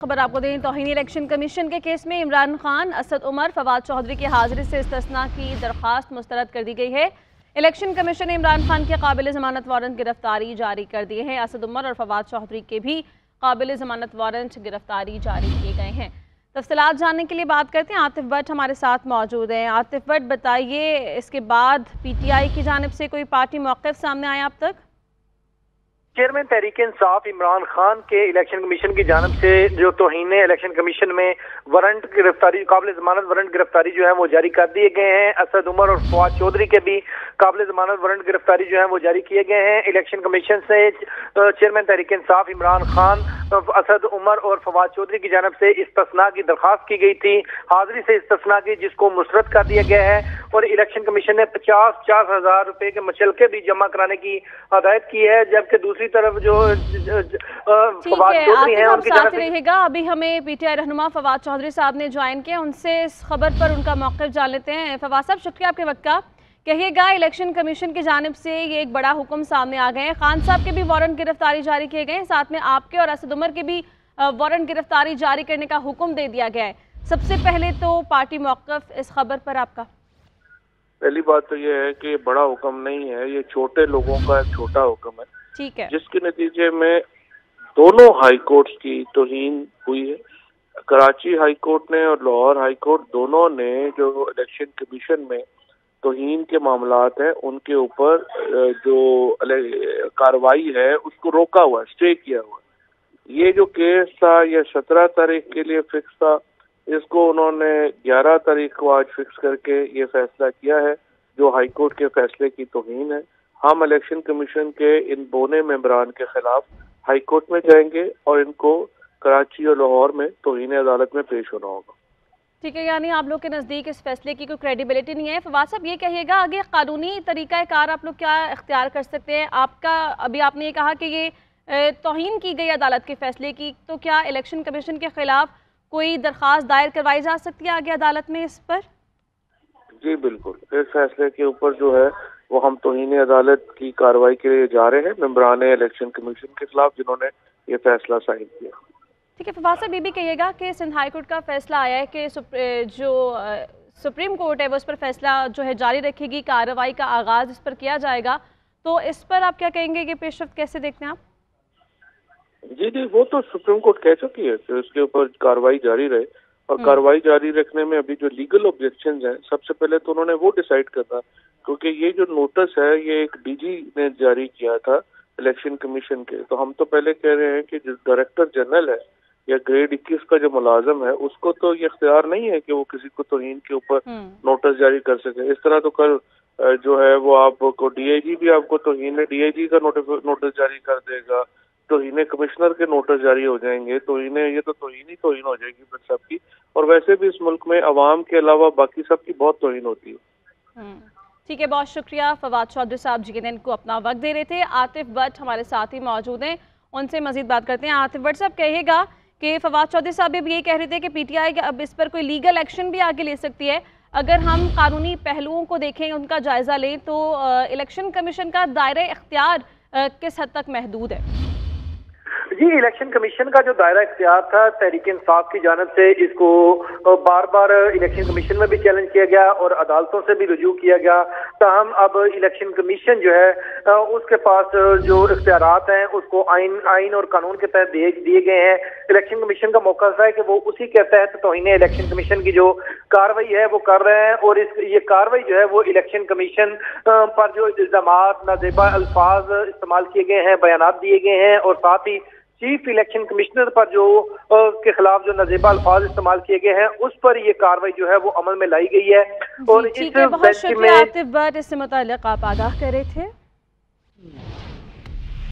खबर आपको दें, तौहीन इलेक्शन कमीशन के केस में इमरान खान, असद उमर, फवाद चौधरी की हाजिरी से इस्तिस्ना की दरख्वास्त मुस्तरद कर दी गई है। इलेक्शन कमीशन ने इमरान खान के काबिल ज़मानत वारंट गिरफ्तारी जारी कर दिए हैं। असद उमर और फवाद चौधरी के भी काबिल ज़मानत वारंट गिरफ्तारी जारी किए गए हैं। तफसीलात जानने के लिए बात करते हैं, आतिफ भट्ट हमारे साथ मौजूद हैं। आतिफ भट्ट, बताइए, इसके बाद PTI की जानिब से कोई पार्टी मौक़िफ़ सामने आया अब तक? चेयरमैन तहरीक इंसाफ इमरान खान के इलेक्शन कमीशन की जानब से जो तौहीन इलेक्शन कमीशन में वारंट गिरफ्तारी, काबिल ज़मानत वारंट गिरफ्तारी जो है वो जारी कर दिए गए हैं। असद उमर और फवाद चौधरी के भी काबिल ज़मानत वारंट गिरफ्तारी जो है वो जारी किए गए हैं। इलेक्शन कमीशन से चेयरमैन तहरीक इंसाफ इमरान खान, असद उमर और फवाद चौधरी की जानब से इस्तिस्ना की दरख्वास्त की गई थी, हाजिरी से इस्तिस्ना की, जिसको मुस्तरद कर दिया गया है। और इलेक्शन कमीशन ने 50-50 हज़ार रुपए के मशल्के भी जमा कराने की हदायत की है। जबकि दूसरी तरफ जो फवाद चौधरी हैं उनकी साथ रहेगा। अभी हमें PTI रहनुमा फवाद चौधरी साहब ने ज्वाइन किया, उनसे इस खबर पर उनका मौक़िफ़ जान लेते हैं। फवाद साहब, शुक्रिया आपके वक्त का। कहिएगा, इलेक्शन कमीशन की जानिब से ये एक बड़ा हुक्म सामने आ गए हैं, खान साहब के भी वारंट गिरफ्तारी जारी किए गए हैं, साथ में आपके और असद उमर के भी वारंट गिरफ्तारी जारी करने का हुक्म दे दिया गया है। सबसे पहले तो पार्टी मौक़िफ़ इस खबर पर आपका? पहली बात तो ये है कि बड़ा हुक्म नहीं है, ये छोटे लोगों का एक छोटा हुक्म है, ठीक है, जिसके नतीजे में दोनों हाई कोर्ट्स की तौहीन हुई है। कराची हाई कोर्ट ने और लाहौर हाई कोर्ट दोनों ने जो इलेक्शन कमीशन में तौहीन के मामलात हैं उनके ऊपर जो कार्रवाई है उसको रोका हुआ है, स्टे किया हुआ है। ये जो केस था ये 17 तारीख के लिए फिक्स था, इसको उन्होंने 11 तारीख को आज फिक्स करके ये फैसला किया है जो हाई कोर्ट के फैसले की तौहीन है। हम इलेक्शन कमीशन के इन बोने मेंबरान के खिलाफ हाई कोर्ट में जाएंगे और इनको कराची और लाहौर में तौहीन अदालत में पेश होना होगा। ठीक है, यानी आप लोग के नज़दीक इस फैसले की कोई क्रेडिबिलिटी नहीं है। फवाद साहब, ये कहिएगा, आगे कानूनी तरीका कार आप लोग क्या इख्तियार कर सकते हैं? आपका अभी आपने ये कहा कि ये तौहीन की गई अदालत के फैसले की, तो क्या इलेक्शन कमीशन के खिलाफ कोई दरख्वास्त दायर करवाई जा सकती है आगे अदालत में इस पर? जी बिल्कुल, इस फैसले के ऊपर जो है वो हम तौहीन अदालत की कार्रवाई के लिए जा रहे हैं मेंबरान इलेक्शन कमीशन के खिलाफ जिन्होंने ये फैसला साइन किया। ठीक है, फवाद साहब, ये भी कहिएगा कि सिंध हाई कोर्ट का फैसला आया है कि जो सुप्रीम कोर्ट है वो इस पर फैसला जो है जारी रखेगी, कार्रवाई का आगाज इस पर किया जाएगा, तो इस पर आप क्या कहेंगे कि पेशरफ्त कैसे देखते हैं आप? जी, वो तो सुप्रीम कोर्ट कह चुकी है कि उसके ऊपर कार्रवाई जारी रहे, और कार्रवाई जारी रखने में अभी जो लीगल ऑब्जेक्शंस हैं सबसे पहले तो उन्होंने वो डिसाइड करना, क्योंकि ये जो नोटिस है ये एक DG ने जारी किया था इलेक्शन कमीशन के। तो हम तो पहले कह रहे हैं कि जो डायरेक्टर जनरल है या ग्रेड 21 का जो मुलाजम है उसको तो ये इख्तियार नहीं है कि वो किसी को तौहीन के ऊपर नोटिस जारी कर सके। इस तरह तो कल जो है वो आपको DIG भी आपको तौहीन DIG का नोटिस जारी कर देगा, तौहीन कमिश्नर के नोटिस जारी हो जाएंगे, ये तो तौहीन हो जाएगी फिर सबकी। और वैसे भी इस मुल्क में अवाम के अलावा बाकी सबकी बहुत तौहीन होती है। ठीक है, बहुत शुक्रिया फवाद चौधरी साहब जिन्हें को अपना वक्त दे रहे थे। आतिफ भट्ट हमारे साथ ही मौजूद हैं, उनसे मजीद बात करते हैं। आतिफ भट्ट साहब, कहिएगा कि फवाद चौधरी साहब भी यही कह रहे थे कि PTI अब इस पर कोई लीगल एक्शन भी आगे ले सकती है। अगर हम कानूनी पहलुओं को देखें, उनका जायजा लें, तो इलेक्शन कमीशन का दायरा इख्तियार किस हद तक महदूद है? जी, इलेक्शन कमीशन का जो दायरा इख्तियार था तहरीक इंसाफ की जानब से, इसको बार बार इलेक्शन कमीशन में भी चैलेंज किया गया और अदालतों से भी रुजू किया गया। ताहम अब इलेक्शन कमीशन जो है उसके पास जो इख्तियारात हैं उसको आइन और कानून के तहत दिए गए हैं। इलेक्शन कमीशन का मौका है कि वो उसी के तहत तौहीन इलेक्शन कमीशन की जो कार्रवाई है वो कर रहे हैं। और ये कार्रवाई जो है वो इलेक्शन कमीशन पर जो इल्जामात, नाजेबा अल्फाज इस्तेमाल किए गए हैं, बयानात दिए गए हैं, और साथ ही चीफ इलेक्शन कमिश्नर पर जो के खिलाफ जो नाजेबा अल्फाज इस्तेमाल किए गए हैं उस पर ये कार्रवाई जो है वो अमल में लाई गई है। और बहुत शुक्रिया आतिफ भट्ट, इससे मुताल्लिक आप आगाह कर रहे थे।